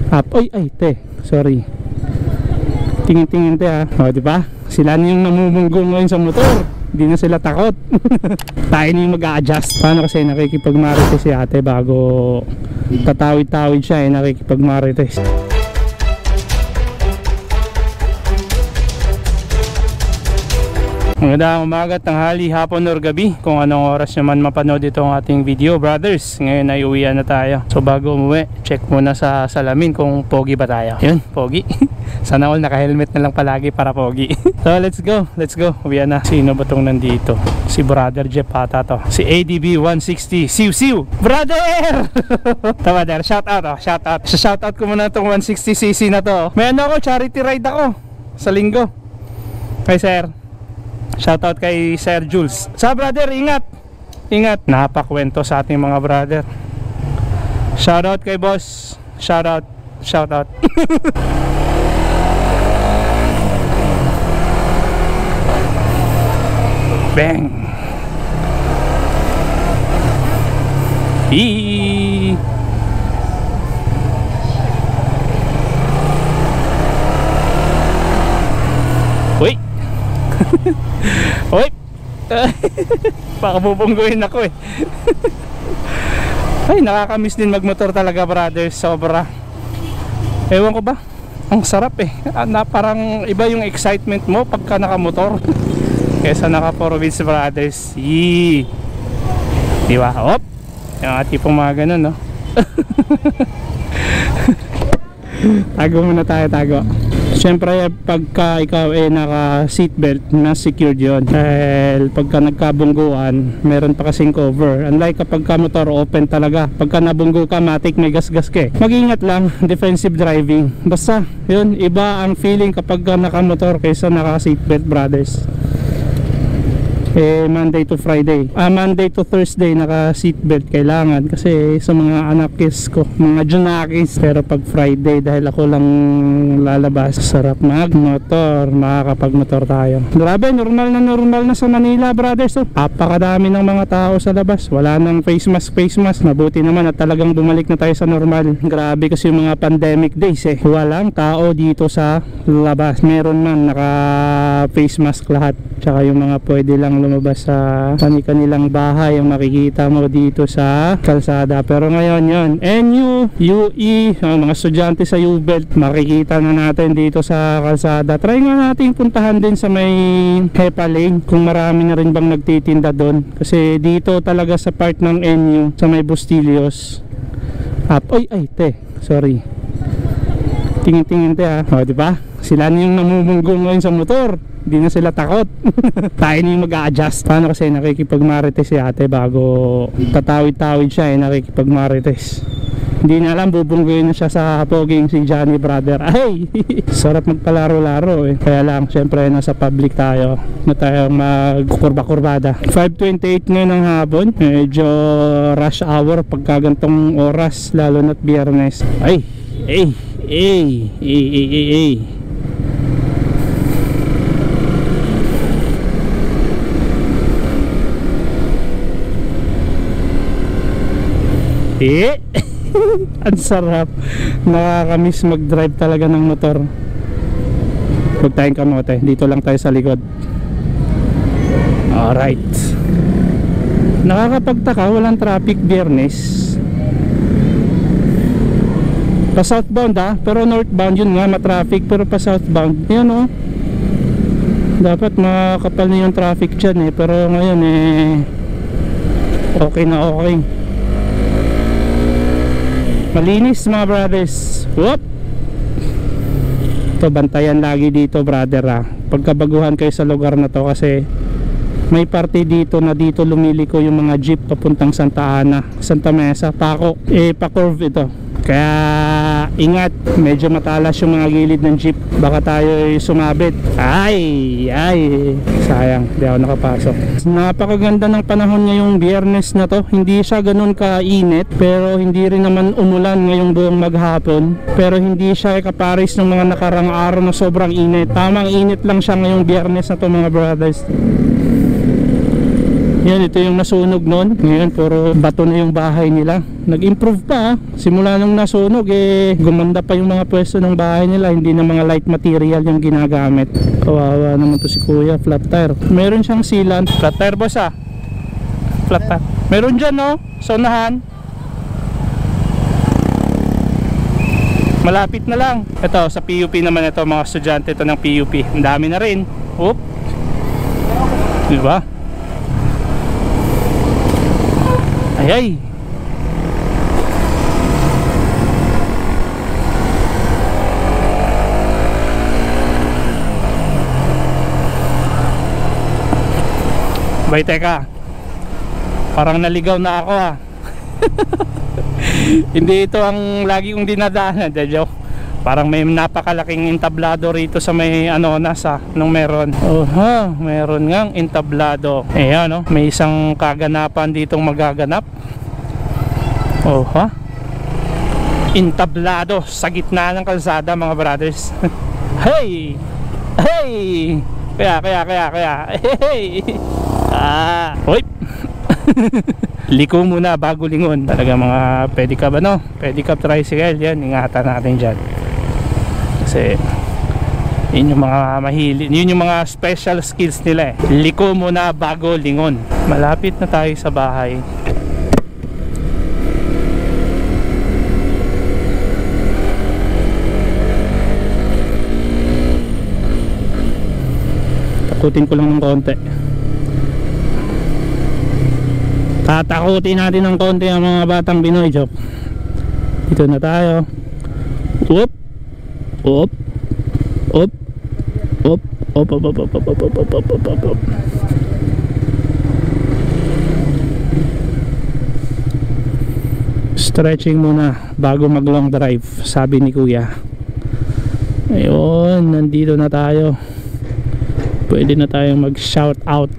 Up. Oy, ay, te. Sorry. Tingin-tingin te ha. O, diba? Sila na yung namumunggo ngayon sa motor. Hindi na sila takot. Tayo na yung mag-a-adjust. Paano kasi nakikipagmarites si ate bago tatawid-tawid siya nakikipagmarites. Magandang umaga, tanghali, hapon or gabi, kung anong oras naman mapanood itong ating video, brothers. Ngayon ay uwian na tayo. So bago umuwi, check muna sa salamin kung pogi ba tayo. Yun, pogi. Sana all naka-helmet na lang palagi para pogi. So let's go, uwian na. Sino ba tong nandito? Si Brother Jeff ata to. Si ADB 160, siw! Brother! Brother, shout out. Shout out ko muna itong 160cc na to. May ano ako, charity ride ako sa linggo. Kay sir. Shoutout kay Sir Jules. Sa brother, ingat. Napakwento sa ating mga brother. Shoutout kay boss. Shoutout. Bang. Eee. Uy. Uy. Baka bubungguin ako eh. Ay, nakakamiss din magmotor talaga, brothers. Sobra. Ewan ko ba, ang sarap eh. Parang iba yung excitement mo pagka nakamotor kesa naka 4-wheels, brothers. Yee. Diba? Hop. Yung tipong mga ganun, no? Tago muna tayo, tago. Siyempre pagka ikaw naka seatbelt, na secured yun. Dahil pagka nagkabungguan, meron pa kasing cover. Unlike kapag ka motor open talaga, pagka nabunggo ka, matik may gasgas ka. Mag-ingat lang, defensive driving. Basta yun, iba ang feeling kapag naka-motor kaysa naka seatbelt, brothers. Monday to Friday, Monday to Thursday naka seatbelt kailangan kasi sa mga anakis ko, mga junakis. Pero pag Friday, dahil ako lang lalabas, sarap magmotor, makakapagmotor tayo. Grabe, normal na sa Manila, brothers. So, napakadami ng mga tao sa labas, wala nang face mask. Mabuti naman at talagang bumalik na tayo sa normal. Grabe kasi yung mga pandemic days walang tao dito sa labas. Meron man naka face mask lahat, tsaka yung mga pwede lang lumabas sa kanilang bahay ang makikita mo dito sa kalsada. Pero ngayon yun, NU, UE, mga estudyante sa U-Belt, makikita na natin dito sa kalsada. Try nga natin puntahan din sa may Hepa Lane kung marami na rin bang nagtitinda doon, kasi dito talaga sa part ng NU sa may Bustillos up. Oy, ay te, sorry. Tingin-tingin te ha. O diba? Sila na yung namumunggo ngayon sa motor. Hindi na sila takot. Tayo na yung mag-a-adjust. Paano kasi nakikipagmarites si ate bago tatawid-tawid siya nakikipagmarites. Hindi na alam, bubungguin na siya sa poging si Johnny, brother. Ay! Sarap magpalaro-laro Kaya lang, syempre nasa public tayo na tayo magkurba-kurbada. 5:28 ngayon ng hapon. Medyo rush hour pagka gantong oras, lalo na't Biyernes. Ay! Ang sarap. Nakakamiss mag-drive talaga ng motor. Huwag tayong kamote, dito lang tayo sa likod. Alright. Nakakapagtaka, walang traffic Biyernes. Pa southbound pero northbound yun nga matraffic. Pero pa southbound yun dapat makakapal na yung traffic dyan pero ngayon okay na okay. Malinis mga brothers. Whoop! Ito, bantayan lagi dito, brother pagkabaguhan kayo sa lugar na to, kasi may parte dito na dito lumiliko yung mga jeep papuntang Santa Ana, Santa Mesa, Paco. Pa-curve ito. Kaya ingat, medyo matalas yung mga gilid ng jeep, baka tayo sumabit. Ay, sayang, di ako nakapasok. Napakaganda ng panahon ngayong Biyernes na to. Hindi siya ganun kainit, pero hindi rin naman umulan ngayong buong maghapon. Pero hindi siya kaparis ng mga nakarang araw na sobrang init. Tamang init lang siya ngayong Biyernes na to, mga brothers. Yan, ito yung nasunog nun. Ngayon puro bato na yung bahay nila. Nag-improve pa, simula nung nasunog gumanda pa yung mga pwesto ng bahay nila. Hindi na mga light material yung ginagamit. Kawawa naman to si kuya. Flat tire, meron siyang sealant. Flat tire boss flat tire meron dyan no, sa unahan. Malapit na lang. Ito sa PUP naman, ito mga estudyante ito ng PUP. Ang dami na rin. Oop, diba? Ay. Bay, teka, parang naligaw na ako Hindi ito ang lagi kong dinadaanan, joke. Parang may napakalaking entablado rito sa may nasa nung meron. Meron ngang entablado. Ayan no, may isang kaganapan ditong magaganap. Entablado sa gitna ng kalsada mga brothers. Hey! Kaya. Hey! Hoy! Liko muna bago lingon. Talaga mga pedicab pedicab tricycle, yan, ingatan natin dyan. Kasi yun yung mga yun yung mga special skills nila Liko muna bago lingon. Malapit na tayo sa bahay. Takutin ko lang ng konti. Tatakutin natin ng konti ang mga batang Pinoy, joke. Dito na tayo. Oop. Stretching muna bago mag long drive, sabi ni kuya. Ayun, nandito na tayo. Pwede na tayong mag shout out.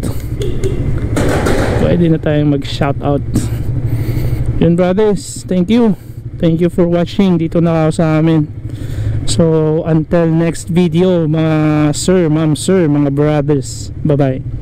Yun brothers, thank you for watching. Dito na ako sa amin. So until next video mga sir, ma'am, sir, mga brothers, bye bye.